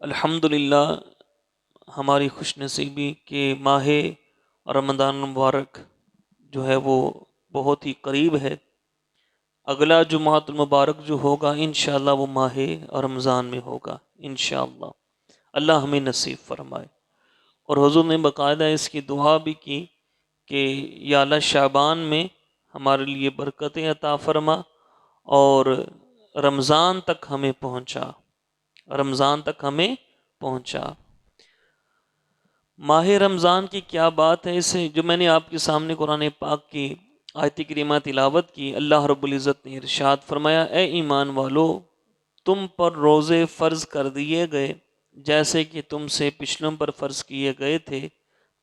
الحمدللہ ہماری خوش نصیبی کہ ماہ رمضان المبارک جو ہے وہ بہت ہی قریب ہے۔ اگلا جمعۃ المبارک جو ہوگا انشاءاللہ وہ ماہ رمضان میں ہوگا انشاءاللہ۔ اللہ ہمیں نصیب فرمائے۔ اور حضور نے باقاعدہ اس کی دعا بھی کی کہ یا اللہ شعبان میں ہمارے لیے برکتیں عطا فرما اور رمضان تک ہمیں پہنچا، رمضان تک ہمیں پہنچا۔ ماہ رمضان کی کیا بات ہے، اسے جو میں نے آپ کے سامنے قرآن پاک کی آیت کریمہ تلاوت کی، اللہ رب العزت نے ارشاد فرمایا اے ایمان والو، تم پر روزے فرض کر دیے گئے جیسے کہ تم سے پچھلوں پر فرض کیے گئے تھے،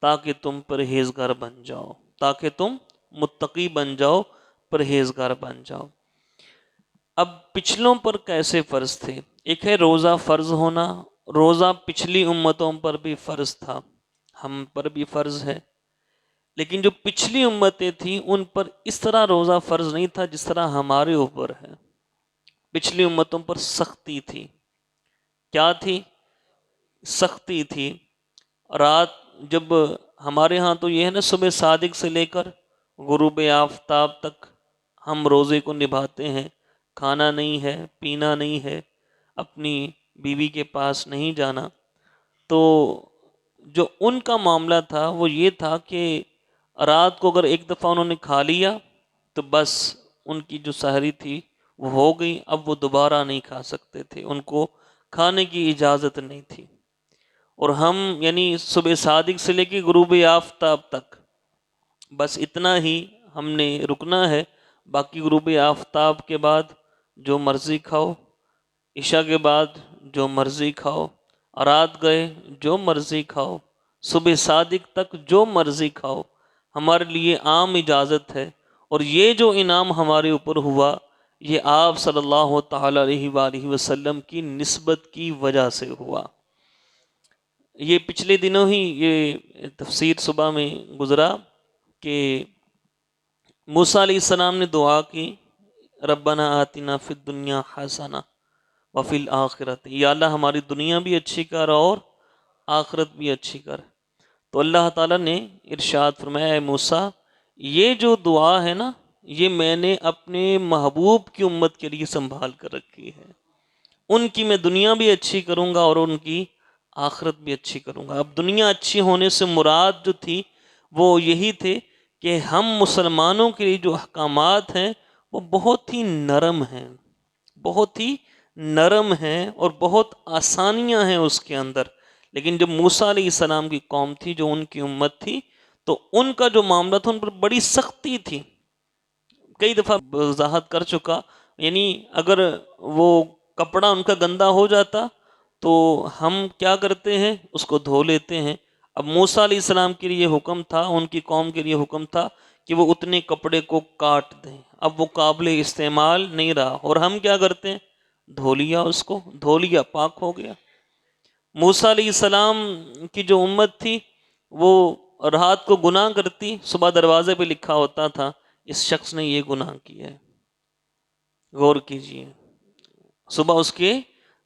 تاکہ تم پرہیزگار بن جاؤ، تاکہ تم متقی بن جاؤ، پرہیزگار بن جاؤ۔ اب پچھلوں پر کیسے فرض تھے؟ ایک ہے روزہ فرض ہونا، روزہ پچھلی امتوں پر بھی فرض تھا، ہم پر بھی فرض ہے، لیکن جو پچھلی امتیں تھیں ان پر اس طرح روزہ فرض نہیں تھا جس طرح ہمارے اوپر ہے۔ پچھلی امتوں پر سختی تھی۔ کیا تھی؟ سختی تھی۔ رات جب ہمارے ہاں تو یہ ہے نا، صبح صادق سے لے کر غروب آفتاب تک ہم روزے کو نبھاتے ہیں، کھانا نہیں ہے، پینا نہیں ہے، اپنی بیوی کے پاس نہیں جانا۔ تو جو ان کا معاملہ تھا وہ یہ تھا کہ رات کو اگر ایک دفعہ انہوں نے کھا لیا تو بس ان کی جو سحری تھی وہ ہو گئی، اب وہ دوبارہ نہیں کھا سکتے تھے، ان کو کھانے کی اجازت نہیں تھی۔ اور ہم یعنی صبح صادق سے لے کے غروب آفتاب تک بس اتنا ہی ہم نے رکنا ہے، باقی غروب آفتاب کے بعد جو مرضی کھاؤ، عشاء کے بعد جو مرضی کھاؤ، رات گئے جو مرضی کھاؤ، صبح صادق تک جو مرضی کھاؤ، ہمارے لیے عام اجازت ہے۔ اور یہ جو انعام ہمارے اوپر ہوا یہ آپ صلی اللہ تعالیٰ علیہ وآلہ وسلم کی نسبت کی وجہ سے ہوا۔ یہ پچھلے دنوں ہی یہ تفسیر صبح میں گزرا کہ موسیٰ علیہ السلام نے دعا کی ربنا آتنا فی الدنیا حسنہ وفی الآخرۃ، یا اللہ ہماری دنیا بھی اچھی کر اور آخرت بھی اچھی کر۔ تو اللہ تعالیٰ نے ارشاد فرمایا اے موسیٰ، یہ جو دعا ہے نا یہ میں نے اپنے محبوب کی امت کے لیے سنبھال کر رکھی ہے، ان کی میں دنیا بھی اچھی کروں گا اور ان کی آخرت بھی اچھی کروں گا۔ اب دنیا اچھی ہونے سے مراد جو تھی وہ یہی تھے کہ ہم مسلمانوں کے لیے جو احکامات ہیں وہ بہت ہی نرم ہیں، بہت ہی نرم ہیں اور بہت آسانیاں ہیں اس کے اندر۔ لیکن جب موسیٰ علیہ السلام کی قوم تھی، جو ان کی امت تھی، تو ان کا جو معاملہ تھا ان پر بڑی سختی تھی۔ کئی دفعہ وضاحت کر چکا، یعنی اگر وہ کپڑا ان کا گندا ہو جاتا تو ہم کیا کرتے ہیں، اس کو دھو لیتے ہیں۔ اب موسیٰ علیہ السلام کے لیے حکم تھا، ان کی قوم کے لیے حکم تھا کہ وہ اتنے کپڑے کو کاٹ دیں، اب وہ قابل استعمال نہیں رہا، اور ہم کیا کرتے ہیں، دھو لیا، اس کو دھو لیا، پاک ہو گیا۔ موسیٰ علیہ السلام کی جو امت تھی وہ رات کو گناہ کرتی، صبح دروازے پہ لکھا ہوتا تھا اس شخص نے یہ گناہ کیا ہے، غور کیجئے، صبح اس کے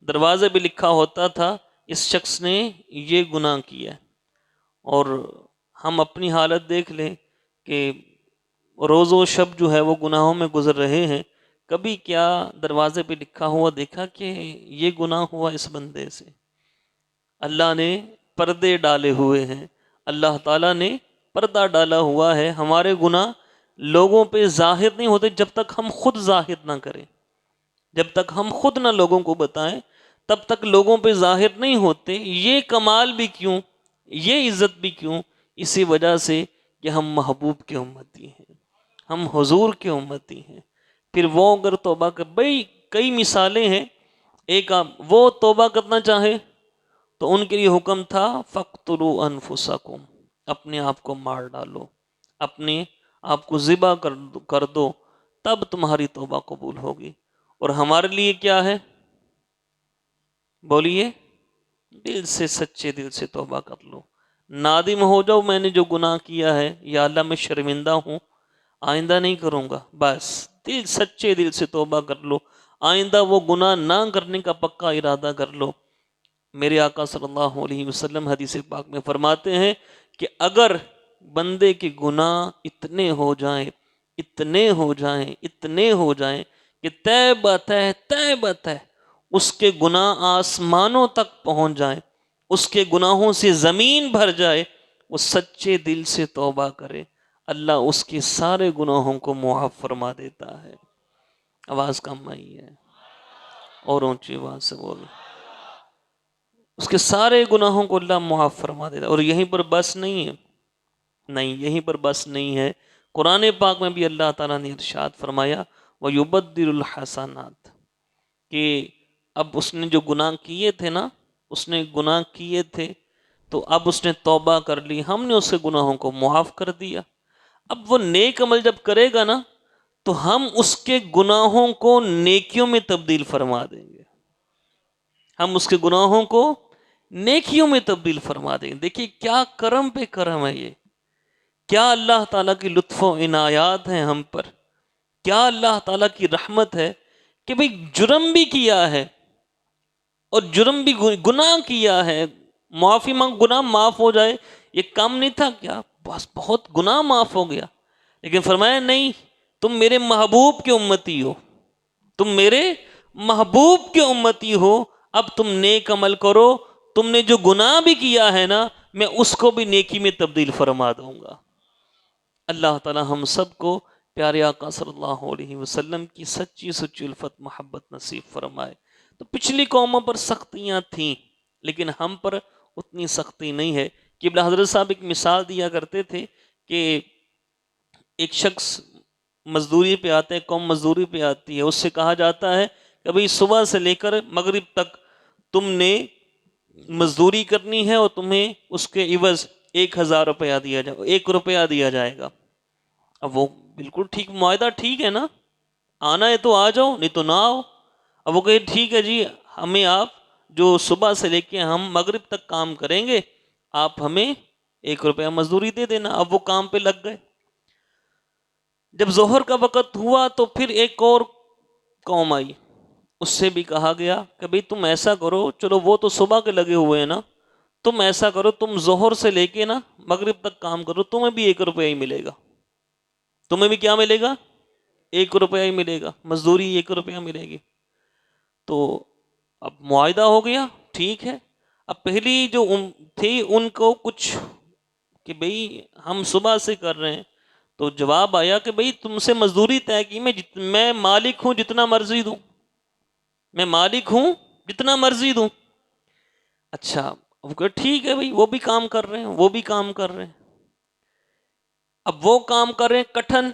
دروازے پہ لکھا ہوتا تھا اس شخص نے یہ گناہ کیا ہے۔ اور ہم اپنی حالت دیکھ لیں کہ روز و شب جو ہے وہ گناہوں میں گزر رہے ہیں، کبھی کیا دروازے پہ لکھا ہوا دیکھا کہ یہ گناہ ہوا اس بندے سے؟ اللہ نے پردے ڈالے ہوئے ہیں، اللہ تعالیٰ نے پردہ ڈالا ہوا ہے۔ ہمارے گناہ لوگوں پہ ظاہر نہیں ہوتے جب تک ہم خود ظاہر نہ کریں، جب تک ہم خود نہ لوگوں کو بتائیں تب تک لوگوں پہ ظاہر نہیں ہوتے۔ یہ کمال بھی کیوں، یہ عزت بھی کیوں؟ اسی وجہ سے کہ ہم محبوب کے امتی ہیں، ہم حضور کے امتی ہیں۔ پھر وہ اگر توبہ کر، بھئی کئی مثالیں ہیں، ایک وہ توبہ کرنا چاہے تو ان کے لیے حکم تھا فَاقْتُلُوا أَنفُسَكُمْ، اپنے آپ کو مار ڈالو، اپنے آپ کو ذبح کر دو، تب تمہاری توبہ قبول ہوگی۔ اور ہمارے لیے کیا ہے؟ بولیے، دل سے، سچے دل سے توبہ کر لو، نادم ہو جاؤ میں نے جو گناہ کیا ہے، یا اللہ میں شرمندہ ہوں، آئندہ نہیں کروں گا، بس دل سچے دل سے توبہ کر لو، آئندہ وہ گناہ نہ کرنے کا پکا ارادہ کر لو۔ میرے آقا صلی اللہ علیہ وسلم حدیث پاک میں فرماتے ہیں کہ اگر بندے کے گناہ اتنے ہو جائیں کہ طے بت ہے اس کے گناہ آسمانوں تک پہنچ جائیں، اس کے گناہوں سے زمین بھر جائے، وہ سچے دل سے توبہ کرے، اللہ اس کے سارے گناہوں کو معاف فرما دیتا ہے۔ آواز کم آئی ہے اور اونچی آواز سے بولو۔ اس کے سارے گناہوں کو اللہ معاف فرما دیتا ہے۔ اور یہیں پر بس نہیں ہے، یہیں پر بس نہیں ہے، قرآن پاک میں بھی اللہ تعالیٰ نے ارشاد فرمایا وَيُبَدِّلُ الْحَسَنَاتِ، کہ اب اس نے جو گناہ کیے تھے تو اب اس نے توبہ کر لی، ہم نے اس کے گناہوں کو معاف کر دیا۔ اب وہ نیک عمل جب کرے گا نا تو ہم اس کے گناہوں کو نیکیوں میں تبدیل فرما دیں گے، ہم اس کے گناہوں کو نیکیوں میں تبدیل فرما دیں گے۔ دیکھیے کیا کرم پہ کرم ہے، یہ کیا اللہ تعالیٰ کی لطف و عنایات ہیں ہم پر، کیا اللہ تعالیٰ کی رحمت ہے کہ بھئی جرم بھی کیا ہے اور جرم بھی گناہ کیا ہے، معافی مانگ گناہ معاف ہو جائے، یہ کام نہیں تھا کیا؟ بس بہت گناہ معاف ہو گیا، لیکن فرمایا نہیں، تم میرے محبوب کے امتی ہو، تم میرے محبوب کے امتی ہو، اب تم نیک عمل کرو، تم نے جو گناہ بھی کیا ہے نا میں اس کو بھی نیکی میں تبدیل فرما دوں گا۔ اللہ تعالی ہم سب کو پیارے آقا صلی اللہ علیہ وسلم کی سچی الفت محبت نصیب فرمائے۔ تو پچھلی قوموں پر سختیاں تھیں لیکن ہم پر اتنی سختی نہیں ہے۔ قبلہ حضرت صاحب ایک مثال دیا کرتے تھے کہ ایک شخص مزدوری پہ آتے ہیں، قوم مزدوری پہ آتی ہے، اس سے کہا جاتا ہے کہ بھئی صبح سے لے کر مغرب تک تم نے مزدوری کرنی ہے اور تمہیں اس کے عوض 1000 روپیہ دیا جائے گا، 1 روپیہ دیا جائے گا۔ اب وہ بالکل ٹھیک، معاہدہ ٹھیک ہے نا، آنا ہے تو آ جاؤ نہیں تو نہ آؤ۔ اب وہ کہے ٹھیک ہے جی، ہمیں آپ جو صبح سے لے کے ہم مغرب تک کام کریں گے آپ ہمیں 1 روپیہ مزدوری دے دینا۔ اب وہ کام پہ لگ گئے۔ جب ظہر کا وقت ہوا تو پھر ایک اور قوم آئی، اس سے بھی کہا گیا کہ بھئی تم ایسا کرو، چلو وہ تو صبح کے لگے ہوئے ہیں نا، تم ایسا کرو تم ظہر سے لے کے نا مغرب تک کام کرو، تمہیں بھی 1 روپیہ ہی ملے گا، تمہیں بھی کیا ملے گا؟ 1 روپیہ ہی ملے گا، مزدوری 1 روپیہ ملے گی۔ تو اب معاہدہ ہو گیا، ٹھیک ہے۔ اب پہلی جو تھی ان کو کچھ کہ بھئی ہم صبح سے کر رہے ہیں، تو جواب آیا کہ بھئی تم سے مزدوری طے کی، میں مالک ہوں جتنا مرضی دوں، میں مالک ہوں جتنا مرضی دوں۔ اچھا وہ کہ ٹھیک ہے بھئی، وہ بھی کام کر رہے ہیں، وہ بھی کام کر رہے ہیں۔ اب وہ کام کر رہے ہیں کٹھن،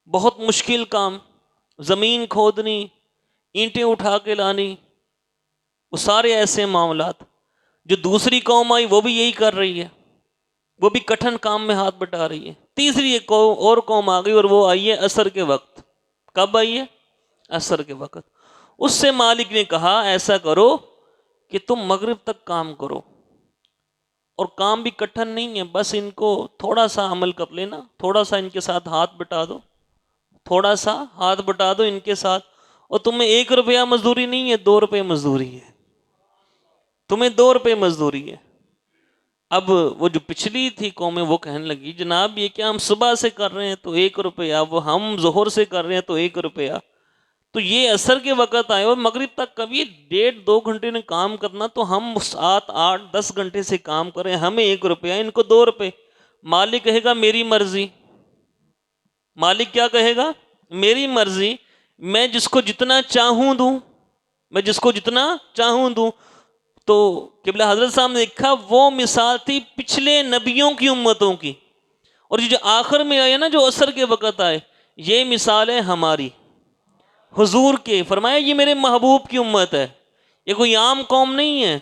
بہت مشکل کام، زمین کھودنی، اینٹیں اٹھا کے لانی، وہ سارے ایسے معاملات۔ جو دوسری قوم آئی وہ بھی یہی کر رہی ہے، وہ بھی کٹھن کام میں ہاتھ بٹا رہی ہے۔ تیسری ایک اور قوم آ گئی اور وہ آئی ہے عصر کے وقت۔ کب آئی ہے؟ عصر کے وقت۔ اس سے مالک نے کہا ایسا کرو کہ تم مغرب تک کام کرو، اور کام بھی کٹھن نہیں ہے، بس ان کو تھوڑا سا عمل کر لینا، تھوڑا سا ان کے ساتھ ہاتھ بٹا دو، تھوڑا سا ہاتھ بٹا دو ان کے ساتھ، اور تمہیں 1 روپیہ مزدوری نہیں ہے، 2 روپے مزدوری ہے، تمہیں 2 روپے مزدوری ہے۔ اب وہ جو پچھلی تھی قومیں وہ کہنے لگی جناب یہ کیا، ہم صبح سے کر رہے ہیں تو 1 روپیہ، وہ ہم ظہر سے کر رہے ہیں تو 1 روپیہ، تو یہ عصر کے وقت آئے اور مغرب تک کبھی 1.5-2 گھنٹے نے کام کرنا، تو ہم 7-8-10 گھنٹے سے کام کریں، ہمیں 1 روپیہ، ان کو 2 روپے۔ مالک کہے گا میری مرضی، مالک کیا کہے گا؟ میری مرضی، میں جس کو جتنا چاہوں دوں، میں جس کو جتنا چاہوں دوں۔ تو قبلہ حضرت صاحب نے لکھا وہ مثال تھی پچھلے نبیوں کی امتوں کی، اور یہ جو آخر میں آئے نا جو عصر کے وقت آئے، یہ مثال ہے ہماری حضور کے۔ فرمایا یہ میرے محبوب کی امت ہے، یہ کوئی عام قوم نہیں ہے،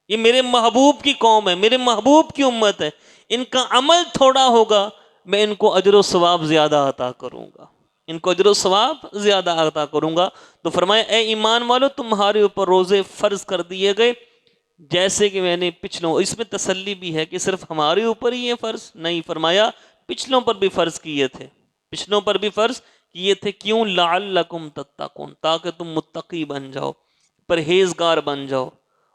یہ میرے محبوب کی قوم ہے، میرے محبوب کی امت ہے، ان کا عمل تھوڑا ہوگا میں ان کو اجر و ثواب زیادہ عطا کروں گا، ان کو اجر و ثواب زیادہ عطا کروں گا۔ تو فرمایا اے ایمان والو تمہارے اوپر روزے فرض کر دیے گئے جیسے کہ میں نے پچھلوں، اس میں تسلی بھی ہے کہ صرف ہمارے اوپر ہی یہ فرض نہیں، فرمایا پچھلوں پر بھی فرض کیے تھے، پچھلوں پر بھی فرض کیے تھے۔ کیوں؟ لعلکم تتقون، تاکہ تم متقی بن جاؤ، پرہیزگار بن جاؤ،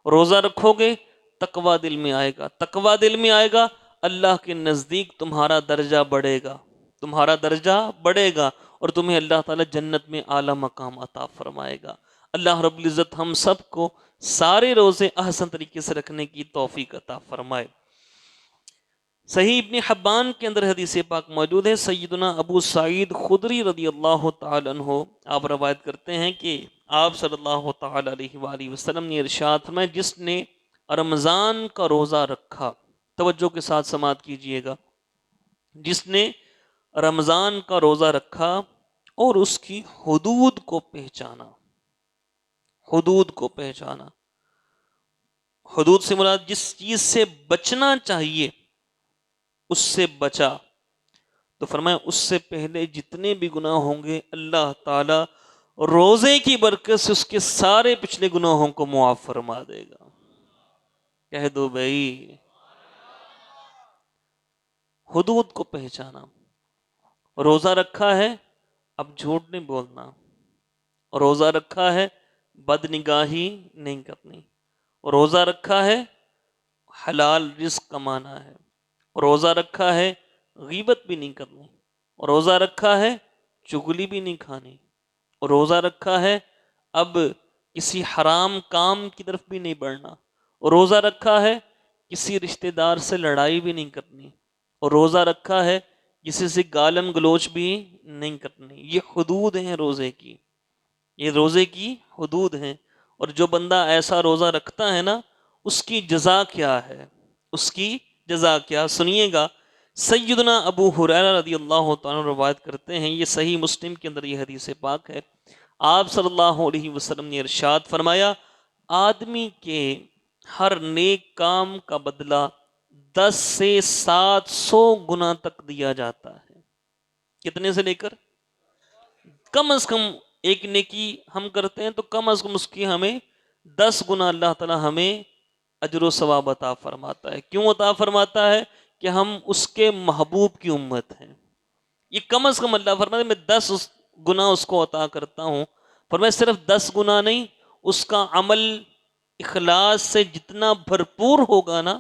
روزہ رکھو گے تقوی دل میں آئے گا، تقوی دل میں آئے گا، اللہ کے نزدیک تمہارا درجہ بڑھے گا، تمہارا درجہ بڑھے گا، اور تمہیں اللہ تعالیٰ جنت میں اعلیٰ مقام عطا فرمائے گا۔ اللہ رب العزت ہم سب کو سارے روزے احسن طریقے سے رکھنے کی توفیق عطا فرمائے۔ صحیح ابن حبان کے اندر حدیث پاک موجود ہے، سیدنا ابو سعید خدری رضی اللہ تعالی عنہ آپ روایت کرتے ہیں کہ آپ صلی اللہ تعالی علیہ وآلہ وسلم نے ارشاد فرمایا، جس نے رمضان کا روزہ رکھا، توجہ کے ساتھ سماعت کیجئے گا، جس نے رمضان کا روزہ رکھا اور اس کی حدود کو پہچانا، حدود کو پہچانا، حدود سے مراد جس چیز سے بچنا چاہیے اس سے بچا، تو فرمایا اس سے پہلے جتنے بھی گناہ ہوں گے اللہ تعالی روزے کی برکت سے اس کے سارے پچھلے گناہوں کو معاف فرما دے گا۔ کہہ دو بھائی، حدود کو پہچانا۔ روزہ رکھا ہے، اب جھوٹ نہیں بولنا، روزہ رکھا ہے بد نگاہی نہیں کرنی، روزہ رکھا ہے حلال رزق کمانا ہے، روزہ رکھا ہے غیبت بھی نہیں کرنی، روزہ رکھا ہے چغلی بھی نہیں کھانی، روزہ رکھا ہے اب کسی حرام کام کی طرف بھی نہیں بڑھنا، روزہ رکھا ہے کسی رشتہ دار سے لڑائی بھی نہیں کرنی، اور روزہ رکھا ہے کسی سے گالم گلوچ بھی نہیں کرنی۔ یہ حدود ہیں روزے کی، یہ روزے کی حدود ہیں، اور جو بندہ ایسا روزہ رکھتا ہے نا اس کی جزا کیا ہے، اس کی جزا کیا، سنیے گا۔ سیدنا ابو ہریرہ رضی اللہ تعالیٰ روایت کرتے ہیں، یہ صحیح مسلم کے اندر یہ حدیث پاک ہے، آپ صلی اللہ علیہ وسلم نے ارشاد فرمایا، آدمی کے ہر نیک کام کا بدلہ 10 سے 700 گنا تک دیا جاتا ہے۔ کتنے سے لے کر؟ کم از کم ایک نیکی ہم کرتے ہیں تو کم از کم اس کی ہمیں 10 گنا اللہ تعالی ہمیں اجر و ثواب عطا فرماتا ہے۔ کیوں عطا فرماتا ہے؟ کہ ہم اس کے محبوب کی امت ہیں۔ یہ کم از کم اللہ فرماتا ہے میں 10 گنا اس کو عطا کرتا ہوں، پر میں صرف 10 گنا نہیں، اس کا عمل اخلاص سے جتنا بھرپور ہوگا نا،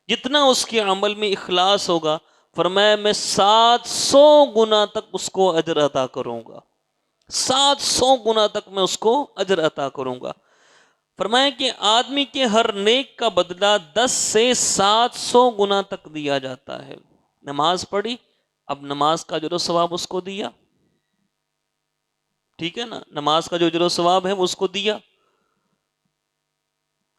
جتنا اس کے عمل میں اخلاص ہوگا، فرمایا میں 700 گنا تک اس کو اجر عطا کروں گا، 700 گنا تک میں اس کو اجر عطا کروں گا۔ فرمایا کہ آدمی کے ہر نیک کا بدلہ 10 سے 700 گنا تک دیا جاتا ہے۔ نماز پڑھی، اب نماز کا اجر و ثواب اس کو دیا، ٹھیک ہے نا، نماز کا جو اجر و ثواب ہے وہ اس کو دیا،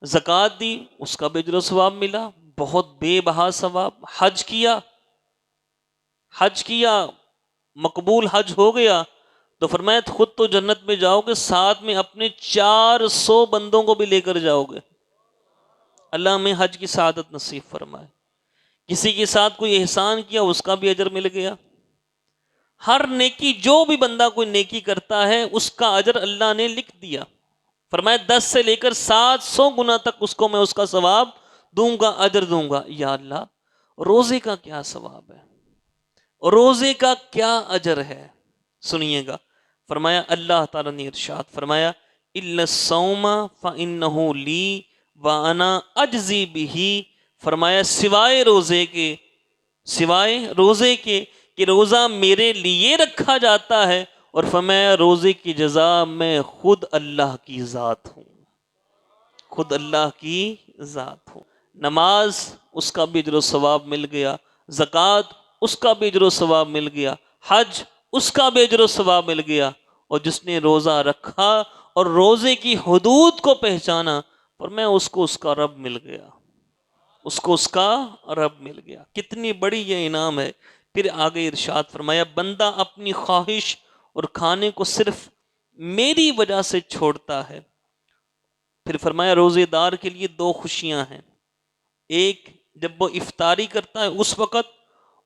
زکوٰۃ دی اس کا بھی اجر و ثواب ملا، بہت بے بہا ثواب۔ حج کیا، حج کیا، مقبول حج ہو گیا، تو فرمایا خود تو جنت میں جاؤ گے، ساتھ میں اپنے 400 بندوں کو بھی لے کر جاؤ گے۔ اللہ ہمیں حج کی سعادت نصیب فرمائے۔ کسی کے ساتھ کوئی احسان کیا اس کا بھی اجر مل گیا۔ ہر نیکی، جو بھی بندہ کوئی نیکی کرتا ہے اس کا اجر اللہ نے لکھ دیا۔ فرمایا 10 سے لے کر 700 گنا تک اس کو میں اس کا ثواب دوں گا، اجر دوں گا۔ یا اللہ، روزے کا کیا ثواب ہے، روزے کا کیا اجر ہے، سنیے گا۔ فرمایا اللہ تعالیٰ نے ارشاد فرمایا، اِلَّا الصَّوْمَ فَإِنَّهُ لِي وَأَنَا أَجْزِي بِهِ، فرمایا سوائے روزے کے، سوائے روزے کے کہ روزہ میرے لیے رکھا جاتا ہے، اور فرمایا روزے کی جزا میں خود اللہ کی ذات ہوں، خود اللہ کی ذات ہوں۔ نماز اس کا بھی اجر و ثواب مل گیا، زکوٰۃ اس کا بھی اجر و ثواب مل گیا، حج اس کا بھی اجر و ثواب مل گیا، اور جس نے روزہ رکھا اور روزے کی حدود کو پہچانا، پر میں اس کو اس کا رب مل گیا، اس کو اس کا رب مل گیا۔ کتنی بڑی یہ انعام ہے۔ پھر آگے ارشاد فرمایا، بندہ اپنی خواہش اور کھانے کو صرف میری وجہ سے چھوڑتا ہے۔ پھر فرمایا روزے دار کے لیے 2 خوشیاں ہیں، ایک جب وہ افطاری کرتا ہے اس وقت،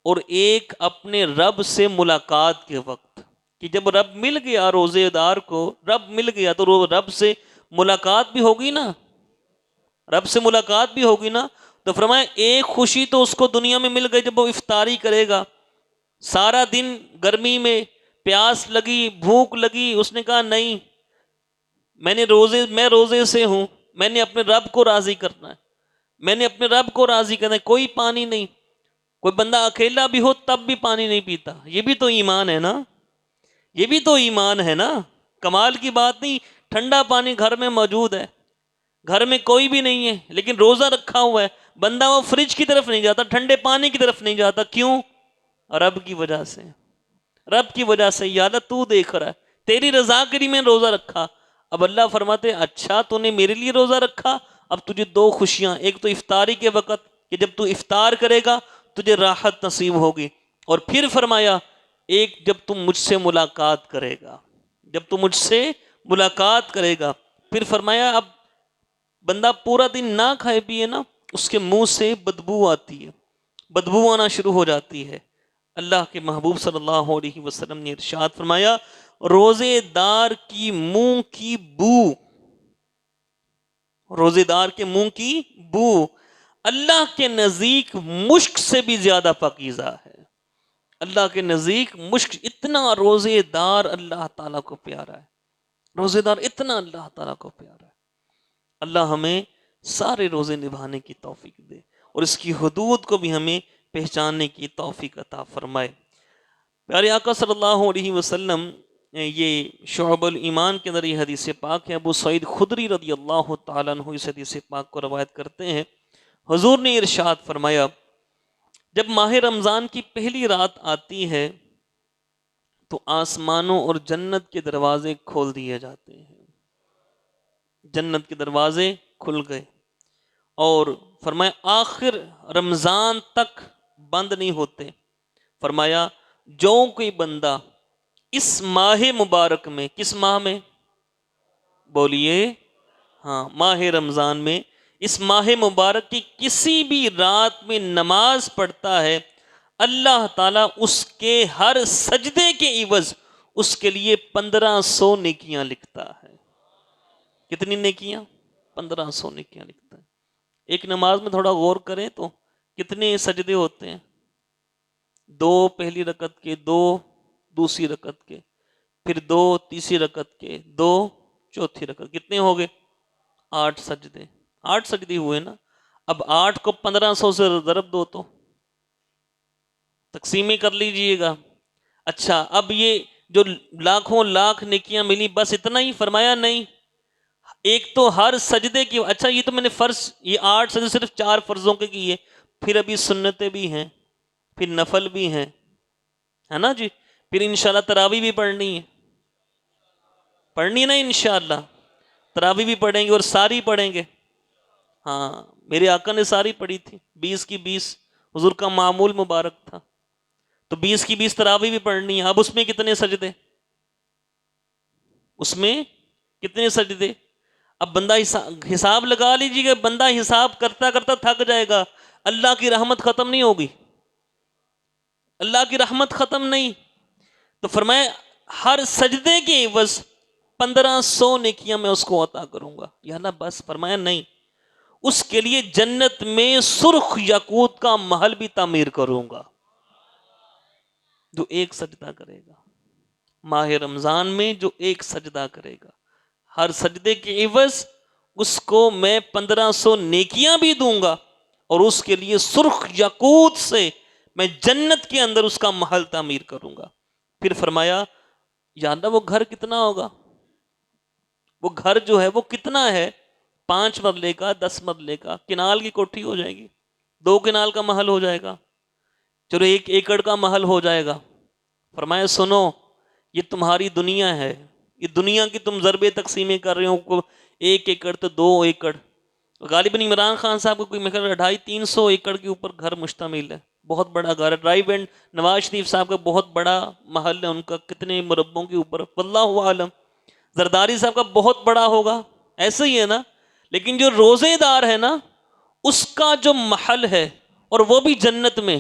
اور ایک اپنے رب سے ملاقات کے وقت، کہ جب رب مل گیا روزے دار کو، رب مل گیا تو رب سے ملاقات بھی ہوگی نا، رب سے ملاقات بھی ہوگی نا۔ تو فرمایا ایک خوشی تو اس کو دنیا میں مل گئی جب وہ افطاری کرے گا، سارا دن گرمی میں پیاس لگی، بھوک لگی، اس نے کہا نہیں میں روزے سے ہوں، میں نے اپنے رب کو راضی کرنا ہے، میں نے اپنے رب کو راضی کرنا ہے. کوئی پانی نہیں، کوئی بندہ اکیلا بھی ہو تب بھی پانی نہیں پیتا. یہ بھی تو ایمان ہے نا، یہ بھی تو ایمان ہے نا. کمال کی بات نہیں، ٹھنڈا پانی گھر میں موجود ہے، گھر میں کوئی بھی نہیں ہے لیکن روزہ رکھا ہوا ہے، بندہ وہ فریج کی طرف نہیں جاتا، ٹھنڈے پانی کی طرف نہیں جاتا. کیوں؟ رب کی وجہ سے، رب کی وجہ سے. یا اللہ تو دیکھ رہا ہے، تیری رضا کے لیے میں نے روزہ رکھا. اب اللہ فرماتے اچھا تو نے میرے لیے روزہ رکھا، اب تجھے دو خوشیاں، ایک تو افطاری کے وقت کہ جب تو افطار کرے گا تجھے راحت نصیب ہوگی، اور پھر فرمایا ایک جب تم مجھ سے ملاقات کرے گا، جب تم مجھ سے ملاقات کرے گا. پھر فرمایا اب بندہ پورا دن نہ کھائے پیے نا، اس کے منہ سے بدبو آتی ہے، بدبو آنا شروع ہو جاتی ہے. اللہ کے محبوب صلی اللہ علیہ وسلم نے ارشاد فرمایا روزے دار کی منہ کی بو، روزے دار کے منہ کی بو اللہ کے نزدیک مشک سے بھی زیادہ پاکیزہ ہے. اللہ کے نزدیک مشک، اتنا روزے دار اللہ تعالیٰ کو پیارا ہے، روزے دار اتنا اللہ تعالیٰ کو پیارا ہے. اللہ ہمیں سارے روزے نبھانے کی توفیق دے اور اس کی حدود کو بھی ہمیں پہچاننے کی توفیق عطا فرمائے. پیارے آقا صلی اللہ علیہ وسلم، یہ شعب الایمان کے اندر یہ حدیث پاک ہے. ابو سعید خدری رضی اللہ تعالیٰ عنہ اس حدیث پاک کو روایت کرتے ہیں. حضور نے ارشاد فرمایا جب ماہ رمضان کی پہلی رات آتی ہے تو آسمانوں اور جنت کے دروازے کھول دیے جاتے ہیں. جنت کے دروازے کھل گئے اور فرمایا آخر رمضان تک بند نہیں ہوتے. فرمایا جو کوئی بندہ اس ماہ مبارک میں، کس ماہ میں؟ بولیے، ہاں ماہ رمضان میں، اس ماہ مبارک کی کسی بھی رات میں نماز پڑھتا ہے اللہ تعالیٰ اس کے ہر سجدے کے عوض اس کے لیے 1500 نیکیاں لکھتا ہے. کتنی نیکیاں؟ 1500 نیکیاں لکھتا ہے. ایک نماز میں تھوڑا غور کریں تو کتنے سجدے ہوتے ہیں؟ 2 پہلی رکعت کے، 2 دوسری رکعت کے، پھر 2 تیسری رکعت کے، 2 چوتھی رکعت. کتنے ہو گئے؟ 8 سجدے. 8 سجدے ہوئے نا. اب 8 کو 1500 سے ضرب دو تو تقسیمیں کر لیجئے گا. اچھا اب یہ جو لاکھوں لاکھ نیکیاں ملی بس اتنا ہی؟ فرمایا نہیں، ایک تو ہر سجدے کی. اچھا یہ تو میں نے فرض، یہ 8 سجدے صرف 4 فرضوں کے کیے، پھر ابھی سنتیں بھی ہیں، پھر نفل بھی ہیں، ہے نا جی. پھر انشاءاللہ تراویح بھی پڑھنی ہے، پڑھنی ہے نا انشاءاللہ. تراویح بھی پڑھیں گے اور ساری پڑھیں گے. ہاں میرے آقا نے ساری پڑھی تھی، 20 کی 20 حضور کا معمول مبارک تھا. تو 20 کی 20 تراویح بھی پڑھنی ہے. اب اس میں کتنے سجدے؟ اس میں کتنے سجدے؟ اب بندہ حساب لگا لیجیے گا. بندہ حساب کرتا کرتا تھک جائے گا. اللہ کی رحمت ختم نہیں ہوگی، اللہ کی رحمت ختم نہیں. تو فرمایا ہر سجدے کے عوض 1500 نیکیاں میں اس کو عطا کروں گا. یا اللہ بس؟ فرمایا نہیں، اس کے لیے جنت میں سرخ یاقوت کا محل بھی تعمیر کروں گا جو ایک سجدہ کرے گا. ماہ رمضان میں جو ایک سجدہ کرے گا، ہر سجدے کے عوض اس کو میں 1500 نیکیاں بھی دوں گا اور اس کے لیے سرخ یاقوت سے میں جنت کے اندر اس کا محل تعمیر کروں گا. پھر فرمایا یا اللہ وہ گھر کتنا ہوگا؟ وہ گھر جو ہے وہ کتنا ہے؟ 5 مرلے کا، 10 مرلے کا، کنال کی کوٹھی ہو جائے گی، 2 کنال کا محل ہو جائے گا، چلو 1 ایکڑ کا محل ہو جائے گا. فرمایا سنو یہ تمہاری دنیا ہے، یہ دنیا کی تم ضربے تقسیمیں کر رہے ہو، 1 ایکڑ تو 2 ایکڑ. غالباً عمران خان صاحب کو کوئی مثلا 250-300 ایکڑ کے اوپر گھر مشتمل ہے، بہت بڑا گھر ہے. ڈرائیو اینڈ نواز شریف صاحب کا بہت بڑا محل ہے، ان کا کتنے مربوں کے اوپر واللہ عالم. زرداری صاحب کا بہت بڑا ہوگا، ایسے ہی ہے نا. لیکن جو روزے دار ہے نا اس کا جو محل ہے، اور وہ بھی جنت میں،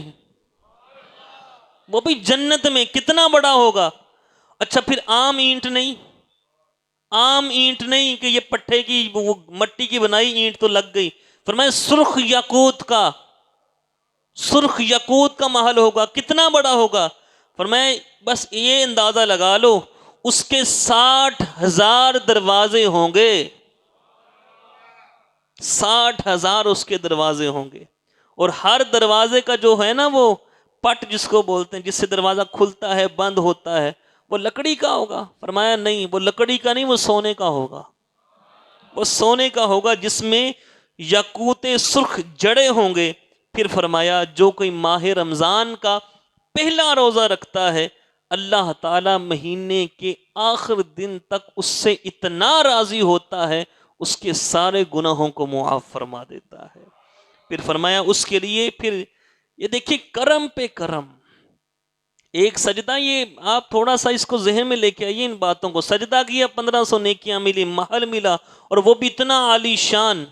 وہ بھی جنت میں، کتنا بڑا ہوگا. اچھا پھر عام اینٹ نہیں، عام اینٹ نہیں کہ یہ پٹھے کی مٹی کی بنائی اینٹ تو لگ گئی. فرمایا سرخ یاقوت کا، سرخ یاقوت کا محل ہوگا. کتنا بڑا ہوگا؟ فرمایا بس یہ اندازہ لگا لو اس کے 60,000 دروازے ہوں گے. 60,000 اس کے دروازے ہوں گے، اور ہر دروازے کا جو ہے نا وہ پٹ جس کو بولتے ہیں، جس سے دروازہ کھلتا ہے بند ہوتا ہے، وہ لکڑی کا ہوگا؟ فرمایا نہیں، وہ لکڑی کا نہیں، وہ سونے کا ہوگا، وہ سونے کا ہوگا جس میں یاقوت سرخ جڑے ہوں گے۔ پھر فرمایا جو کوئی ماہ رمضان کا پہلا روزہ رکھتا ہے، اللہ تعالی مہینے کے آخر دن تک اس سے اتنا راضی ہوتا ہے، اس کے سارے گناہوں کو معاف فرما دیتا ہے۔ پھر فرمایا اس کے لیے پھر یہ دیکھیے کرم پہ کرم، ایک سجدہ، یہ آپ تھوڑا سا اس کو ذہن میں لے کے آئیے، ان باتوں کو، سجدہ کیا 1500 نیکیاں ملی، محل ملا، اور وہ بھی اتنا عالی شان،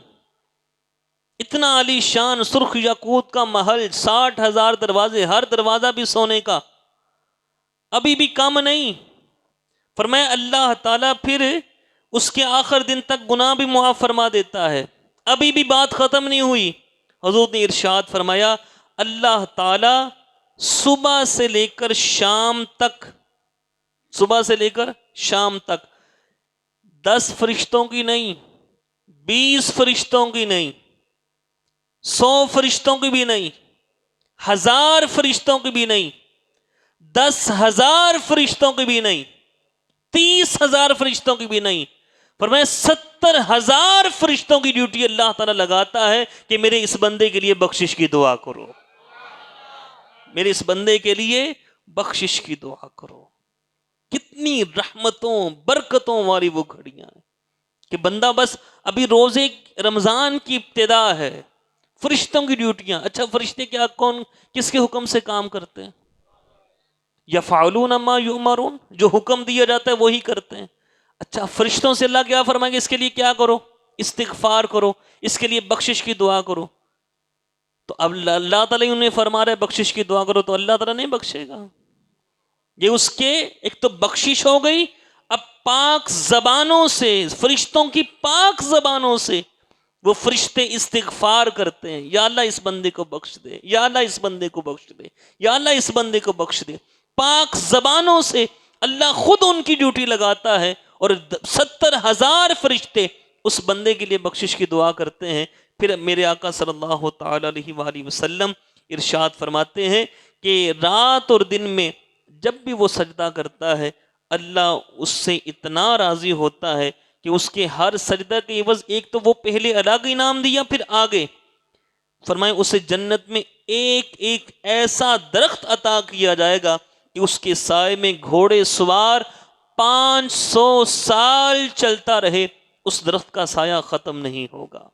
اتنا عالی شان، سرخ یاقوت کا محل، 60,000 دروازے، ہر دروازہ بھی سونے کا، ابھی بھی کم نہیں۔ فرمایا اللہ تعالیٰ پھر اس کے آخر دن تک گناہ بھی معاف فرما دیتا ہے، ابھی بھی بات ختم نہیں ہوئی۔ حضور نے ارشاد فرمایا اللہ تعالیٰ صبح سے لے کر شام تک، صبح سے لے کر شام تک 10 فرشتوں کی نہیں، 20 فرشتوں کی نہیں، 100 فرشتوں کی بھی نہیں، 1000 فرشتوں کی بھی نہیں، 10,000 فرشتوں کی بھی نہیں، 30,000 فرشتوں کی بھی نہیں، فرمایا 70,000 فرشتوں کی ڈیوٹی اللہ تعالیٰ لگاتا ہے کہ میرے اس بندے کے لیے بخشش کی دعا کرو، میرے اس بندے کے لیے بخشش کی دعا کرو۔ کتنی رحمتوں برکتوں والی وہ گھڑیاں ہیں کہ بندہ بس ابھی روزے رمضان کی ابتدا ہے، فرشتوں کی ڈیوٹیاں، اچھا فرشتے کیا کون کس کے حکم سے کام کرتے ہیں؟ یفعلون ما یؤمرون، جو حکم دیا جاتا ہے وہی کرتے ہیں۔ اچھا فرشتوں سے اللہ کیا فرمائے گا؟ اس کے لیے کیا کرو؟ استغفار کرو، اس کے لیے بخشش کی دعا کرو۔ تو اب اللہ تعالیٰ انہیں فرما رہا ہے بخشش کی دعا کرو، تو اللہ تعالیٰ نہیں بخشے گا؟ یہ اس کے ایک تو بخشش ہو گئی، اب پاک زبانوں سے، فرشتوں کی پاک زبانوں سے وہ فرشتے استغفار کرتے ہیں، یا اللہ اس بندے کو بخش دے، یا اللہ اس بندے کو بخش دے، یا اللہ اس بندے کو بخش دے۔ پاک زبانوں سے اللہ خود ان کی ڈیوٹی لگاتا ہے، اور 70,000 فرشتے اس بندے کے لیے بخشش کی دعا کرتے ہیں۔ پھر میرے آقا صلی اللہ تعالی علیہ وآلہ وسلم ارشاد فرماتے ہیں کہ رات اور دن میں جب بھی وہ سجدہ کرتا ہے، اللہ اس سے اتنا راضی ہوتا ہے کہ اس کے ہر سجدہ کے عوض ایک تو وہ پہلے الگ انعام دیا، پھر آگے فرمائے اسے جنت میں ایک ایک ایسا درخت عطا کیا جائے گا کہ اس کے سائے میں گھوڑے سوار 500 سال چلتا رہے، اس درخت کا سایہ ختم نہیں ہوگا۔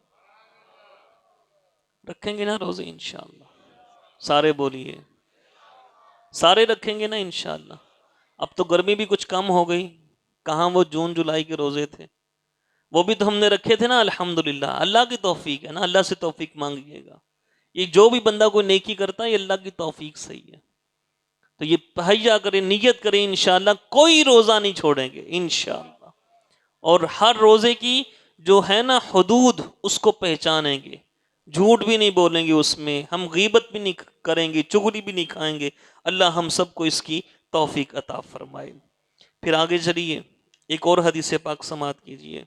رکھیں گے نا روزے انشاءاللہ؟ سارے بولیے، سارے رکھیں گے نا انشاءاللہ؟ اب تو گرمی بھی کچھ کم ہو گئی، کہاں وہ جون جولائی کے روزے تھے، وہ بھی تو ہم نے رکھے تھے نا الحمدللہ۔ اللہ کی توفیق ہے نا، اللہ سے توفیق مانگیے گا، یہ جو بھی بندہ کوئی نیکی کرتا ہے یہ اللہ کی توفیق صحیح ہے، تو یہ تہیا کریں، نیت کریں انشاءاللہ کوئی روزہ نہیں چھوڑیں گے انشاءاللہ، اور ہر روزے کی جو ہے نا حدود اس کو پہچانیں گے، جھوٹ بھی نہیں بولیں گے اس میں، ہم غیبت بھی نہیں کریں گے، چغلی بھی نہیں کھائیں گے۔ اللہ ہم سب کو اس کی توفیق عطا فرمائے۔ پھر آگے چلیے، ایک اور حدیث پاک سماعت کیجیے۔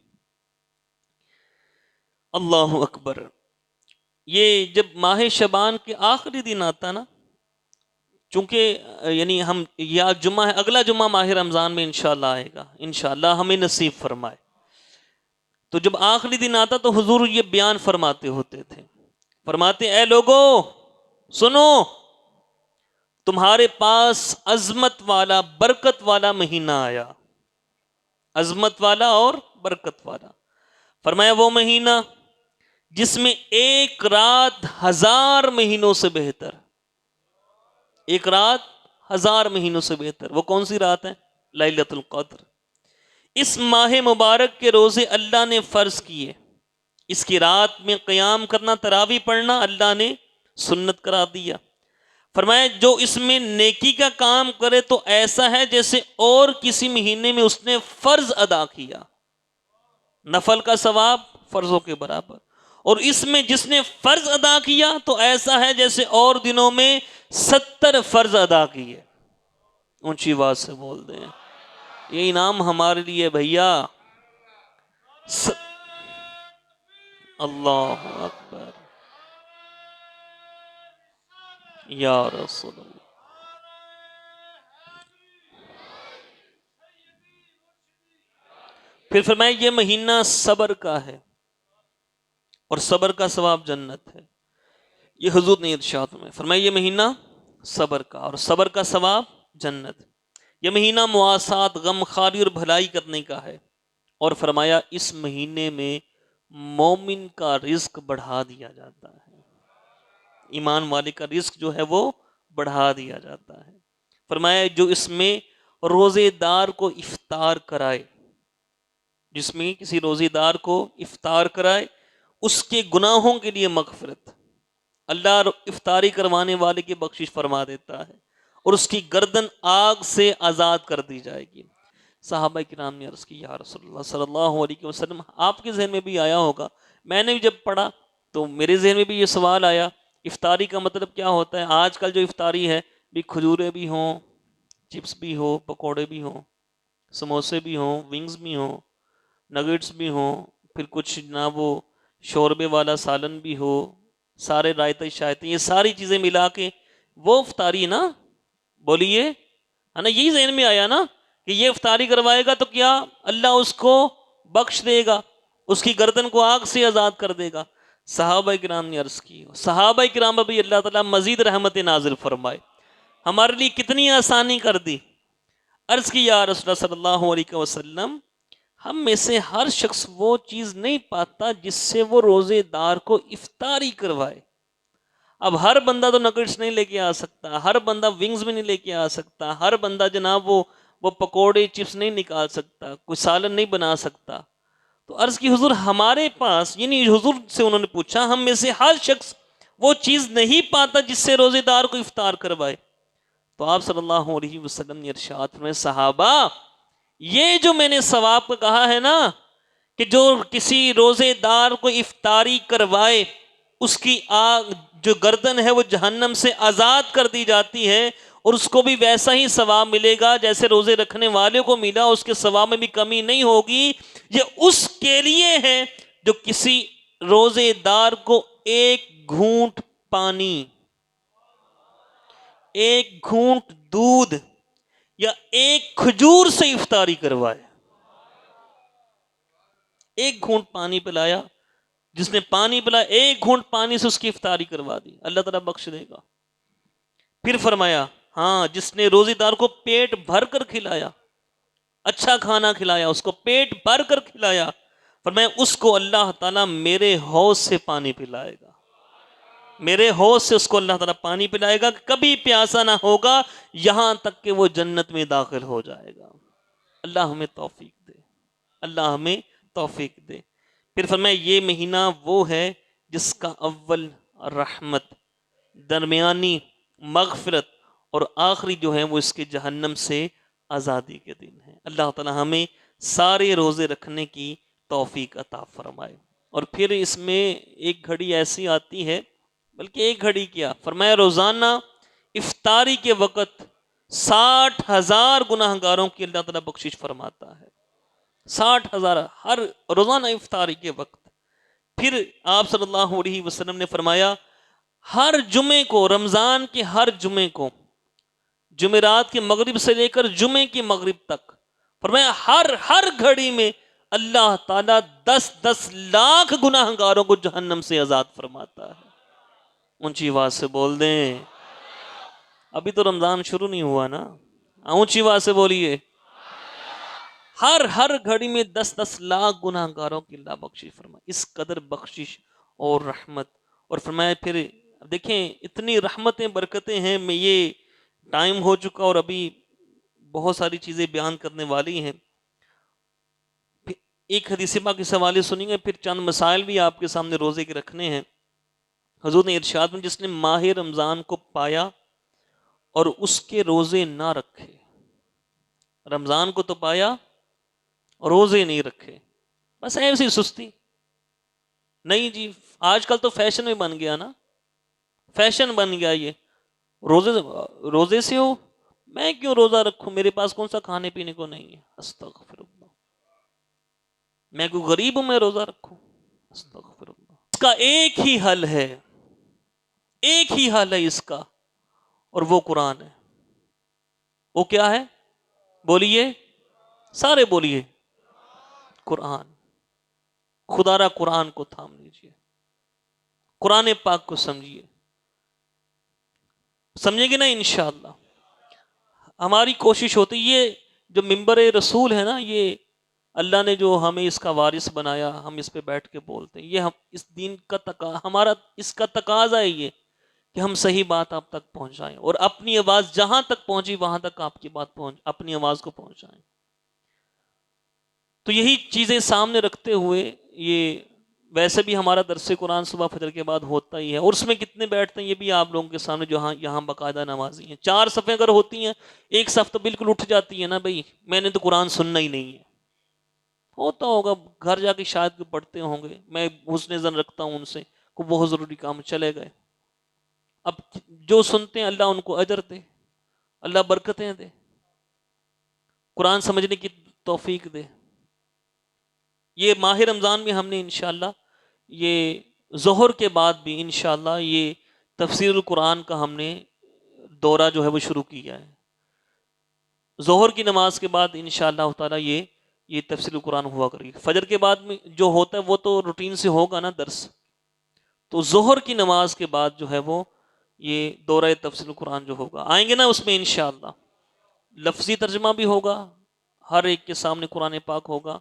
اللہ اکبر، یہ جب ماہ شعبان کے آخری دن آتا نا، چونکہ یعنی ہم یا جمعہ ہے، اگلا جمعہ ماہ رمضان میں انشاءاللہ آئے گا، انشاءاللہ ہمیں نصیب فرمائے، تو جب آخری دن آتا تو حضور یہ بیان فرماتے ہوتے تھے، فرماتے اے لوگو سنو، تمہارے پاس عظمت والا برکت والا مہینہ آیا، عظمت والا اور برکت والا، فرمایا وہ مہینہ جس میں ایک رات 1000 مہینوں سے بہتر، ایک رات 1000 مہینوں سے بہتر، وہ کون سی رات ہے؟ لیلۃ القدر۔ اس ماہ مبارک کے روزے اللہ نے فرض کیے، اس کی رات میں قیام کرنا، تراویح پڑھنا اللہ نے سنت کرا دیا۔ فرمایا جو اس میں نیکی کا کام کرے تو ایسا ہے جیسے اور کسی مہینے میں اس نے فرض ادا کیا، نفل کا ثواب فرضوں کے برابر، اور اس میں جس نے فرض ادا کیا تو ایسا ہے جیسے اور دنوں میں 70 فرض ادا کیے۔ اونچی آواز سے بول دیں، یہ انعام ہمارے لیے بھیا۔ اللہ اکبر یا رسول اللہ. پھر فرمایا یہ مہینہ صبر کا ہے اور صبر کا ثواب جنت ہے. یہ حضور نے ارشاد میں فرمایا یہ مہینہ صبر کا اور صبر کا ثواب جنت. یہ مہینہ مواسات، غم خواری اور بھلائی کرنے کا ہے. اور فرمایا اس مہینے میں مومن کا رزق بڑھا دیا جاتا ہے، ایمان والے کا رزق جو ہے وہ بڑھا دیا جاتا ہے. فرمایا جو اس میں روزے دار کو افطار کرائے، جس میں کسی روزے دار کو افطار کرائے اس کے گناہوں کے لیے مغفرت، اللہ افطاری کروانے والے کی بخشش فرما دیتا ہے اور اس کی گردن آگ سے آزاد کر دی جائے گی. صحابہ کرام نے عرض کی یا رسول اللہ صلی اللہ علیہ وسلم، آپ کے ذہن میں بھی آیا ہوگا، میں نے بھی جب پڑھا تو میرے ذہن میں بھی یہ سوال آیا، افطاری کا مطلب کیا ہوتا ہے؟ آج کل جو افطاری ہے بھی کھجورے بھی ہوں، چپس بھی ہو، پکوڑے بھی ہوں، سموسے بھی ہوں، ونگز بھی ہوں، نگیٹس بھی ہوں، پھر کچھ جناب وہ شوربے والا سالن بھی ہو، سارے رائتے شائتے، یہ ساری چیزیں ملا کے وہ افطاری نا. بولیے ہے نا، یہی ذہن میں آیا نا کہ یہ افطاری کروائے گا تو کیا اللہ اس کو بخش دے گا، اس کی گردن کو آگ سے آزاد کر دے گا. صحابہ کرام نے عرض کی، صحابہ کرام پر بھی اللہ تعالیٰ مزید رحمت نازل فرمائے، ہمارے لیے کتنی آسانی کر دی. عرض کی یا رسول اللہ صلی اللہ علیہ وسلم، ہم میں سے ہر شخص وہ چیز نہیں پاتا جس سے وہ روزے دار کو افطاری کروائے. اب ہر بندہ تو نگٹس نہیں لے کے آ سکتا، ہر بندہ ونگز بھی نہیں لے کے آ سکتا، ہر بندہ جناب وہ پکوڑے چپس نہیں نکال سکتا، کوئی سالن نہیں بنا سکتا. تو عرض کی حضور ہمارے پاس، یعنی حضور سے انہوں نے پوچھا، ہم میں سے ہر شخص وہ چیز نہیں پاتا جس سے روزے دار کو افطار کروائے. تو آپ صلی اللہ علیہ وسلم نے ارشاد فرمایا صحابہ یہ جو میں نے ثواب کا کہا ہے نا کہ جو کسی روزے دار کو افطاری کروائے اس کی آگ جو گردن ہے وہ جہنم سے آزاد کر دی جاتی ہے اور اس کو بھی ویسا ہی ثواب ملے گا جیسے روزے رکھنے والے کو ملا، اس کے ثواب میں بھی کمی نہیں ہوگی. یہ اس کے لیے ہے جو کسی روزے دار کو ایک گھونٹ پانی، ایک گھونٹ دودھ یا ایک کھجور سے افطاری کروائے. ایک گھونٹ پانی پلایا، جس نے پانی پلایا ایک گھونٹ پانی سے اس کی افطاری کروا دی، اللہ تعالیٰ بخش دے گا. پھر فرمایا ہاں جس نے روزے دار کو پیٹ بھر کر کھلایا، اچھا کھانا کھلایا، اس کو پیٹ بھر کر کھلایا، فرمایا اس کو اللہ تعالیٰ میرے حوض سے پانی پلائے گا، میرے حوض سے اس کو اللہ تعالیٰ پانی پلائے گا، کبھی پیاسا نہ ہوگا یہاں تک کہ وہ جنت میں داخل ہو جائے گا. اللہ ہمیں توفیق دے، اللہ ہمیں توفیق دے. پھر فرمایا یہ مہینہ وہ ہے جس کا اول رحمت، درمیانی مغفرت اور آخری جو ہے وہ اس کے جہنم سے آزادی کے دن ہے. اللہ تعالیٰ ہمیں سارے روزے رکھنے کی توفیق عطا فرمائے. اور پھر اس میں ایک گھڑی ایسی آتی ہے، بلکہ ایک گھڑی کیا، فرمایا روزانہ افطاری کے وقت 60,000 گناہ گاروں کی اللہ تعالیٰ بخشش فرماتا ہے. 60,000 ہر روزانہ افطاری کے وقت. پھر آپ صلی اللہ علیہ وسلم نے فرمایا ہر جمعے کو، رمضان کے ہر جمعے کو، جمعرات کے مغرب سے لے کر جمعے کی مغرب تک، فرمایا ہر گھڑی میں اللہ تعالیٰ 10 لاکھ گناہ گاروں کو جہنم سے آزاد فرماتا ہے. اونچی آواز سے بول دیں، ابھی تو رمضان شروع نہیں ہوا نا، اونچی آواز سے بولیے. ہر گھڑی میں 10 لاکھ گناہ گاروں کی اللہ بخشش فرمائے. اس قدر بخشش اور رحمت. اور فرمایا پھر دیکھیں اتنی رحمتیں برکتیں ہیں، میں یہ ٹائم ہو چکا اور ابھی بہت ساری چیزیں بیان کرنے والی ہیں. ایک حدیث پاک کے حوالے سنیں گے، پھر چند مسائل بھی آپ کے سامنے روزے کے رکھنے ہیں. حضور نے ارشاد میں جس نے ماہ رمضان کو پایا اور اس کے روزے نہ رکھے، رمضان کو تو پایا روزے نہیں رکھے، بس ایسی سستی نہیں جی. آج کل تو فیشن میں بن گیا نا، فیشن بن گیا یہ روزے سے ہو، میں کیوں روزہ رکھوں، میرے پاس کون سا کھانے پینے کو نہیں ہے، استغفر اللہ. میں کوئی غریب ہوں میں روزہ رکھوں، استغفر اللہ. کا ایک ہی حل ہے، ایک ہی حل ہے اس کا، اور وہ قرآن ہے۔ وہ کیا ہے؟ بولیے، سارے بولیے، قرآن۔ خدا را قرآن کو تھام لیجیے، قرآن پاک کو سمجھیے، سمجھیں گے نا انشاءاللہ۔ ہماری کوشش ہوتی ہے، یہ جو ممبر رسول ہے نا، یہ اللہ نے جو ہمیں اس کا وارث بنایا، ہم اس پہ بیٹھ کے بولتے ہیں، یہ ہم اس دین کا ہمارا اس کا تقاضا ہے یہ کہ ہم صحیح بات آپ تک پہنچائیں، اور اپنی آواز جہاں تک پہنچی وہاں تک آپ کی بات اپنی آواز کو پہنچائیں۔ تو یہی چیزیں سامنے رکھتے ہوئے، یہ ویسے بھی ہمارا درس قرآن صبح فجر کے بعد ہوتا ہی ہے، اور اس میں کتنے بیٹھتے ہیں یہ بھی آپ لوگوں کے سامنے، جو یہاں باقاعدہ نمازی ہیں۔ 4 صفیں اگر ہوتی ہیں، ایک صف تو بالکل اٹھ جاتی ہے نا بھائی، میں نے تو قرآن سننا ہی نہیں ہے۔ ہوتا ہوگا گھر جا کے شاید پڑھتے ہوں گے، میں حسن ظن رکھتا ہوں ان سے، کو بہت ضروری کام چلے گئے۔ اب جو سنتے ہیں اللہ ان کو اجر دے، اللہ برکتیں دے، قرآن سمجھنے کی توفیق دے۔ یہ ماہ رمضان میں ہم نے انشاءاللہ یہ ظہر کے بعد بھی انشاءاللہ یہ تفسیر القرآن کا ہم نے دورہ جو ہے وہ شروع کیا ہے۔ ظہر کی نماز کے بعد انشاءاللہ تعالی یہ تفسیر القرآن ہوا کرے گی۔ فجر کے بعد میں جو ہوتا ہے وہ تو روٹین سے ہوگا نا درس، تو ظہر کی نماز کے بعد جو ہے وہ یہ دورہ تفسیر القرآن جو ہوگا، آئیں گے نا اس میں انشاءاللہ۔ لفظی ترجمہ بھی ہوگا، ہر ایک کے سامنے قرآن پاک ہوگا،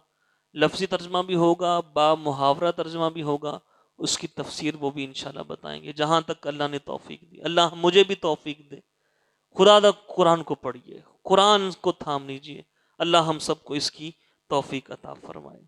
لفظی ترجمہ بھی ہوگا، با محاورہ ترجمہ بھی ہوگا، اس کی تفسیر وہ بھی انشاءاللہ بتائیں گے، جہاں تک اللہ نے توفیق دی۔ اللہ مجھے بھی توفیق دے، خدا دا قرآن کو پڑھیے، قرآن کو تھام لیجیے، اللہ ہم سب کو اس کی توفیق عطا فرمائے۔